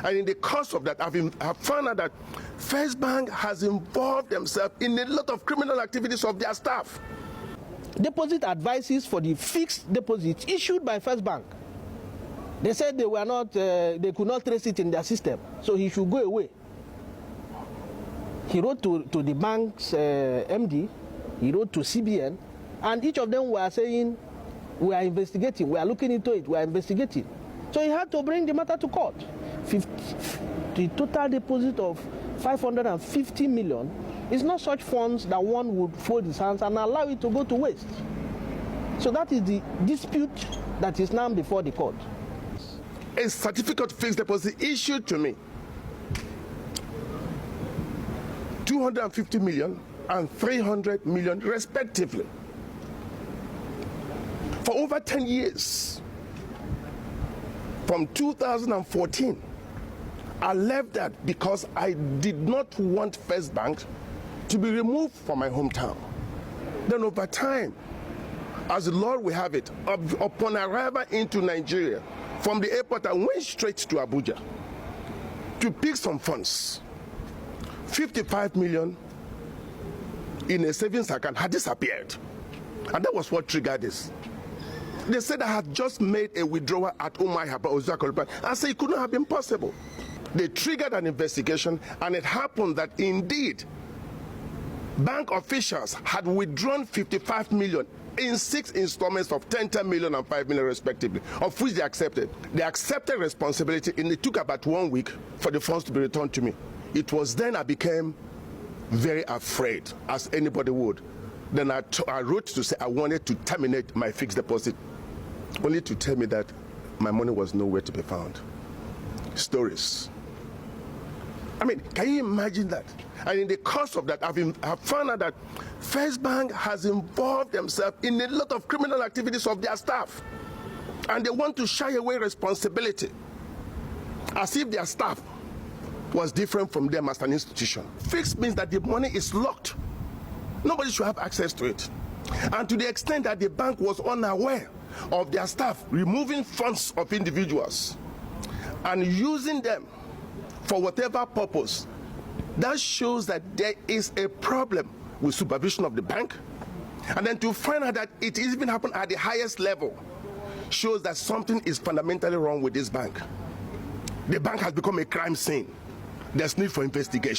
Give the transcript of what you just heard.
And in the course of that, I've found out that First Bank has involved themselves in a lot of criminal activities of their staff. Deposit advices for the fixed deposits issued by First Bank. They said they were not, they could not trace it in their system, so he should go away. He wrote to the bank's MD, he wrote to CBN, and each of them were saying, we are investigating, we are looking into it, we are investigating. So he had to bring the matter to court. The total deposit of 550 million is not such funds that one would fold his hands and allow it to go to waste. So that is the dispute that is now before the court. A certificate of fixed deposit issued to me, 250 million and 300 million respectively, for over 10 years. From 2014, I left that because I did not want First Bank to be removed from my hometown. Then over time, as the Lord will have it, upon arrival into Nigeria, from the airport I went straight to Abuja to pick some funds. 55 million in a savings account had disappeared. And that was what triggered this. They said I had just made a withdrawal at Ozakol. I said it could not have been possible. They triggered an investigation, and it happened that indeed bank officials had withdrawn 55 million in 6 installments of 10 million and 5 million respectively, of which they accepted. They accepted responsibility, and it took about 1 week for the funds to be returned to me. It was then I became very afraid, as anybody would. Then I wrote to say I wanted to terminate my fixed deposit, only to tell me that my money was nowhere to be found. Stories. I mean, can you imagine that? And in the course of that, I've found out that First Bank has involved themselves in a lot of criminal activities of their staff. And they want to shy away responsibility, as if their staff was different from them as an institution. Fixed means that the money is locked. Nobody should have access to it. And to the extent that the bank was unaware of their staff removing funds of individuals and using them for whatever purpose, that shows that there is a problem with supervision of the bank. And then to find out that it even happened at the highest level shows that something is fundamentally wrong with this bank. The bank has become a crime scene. There's need for investigation.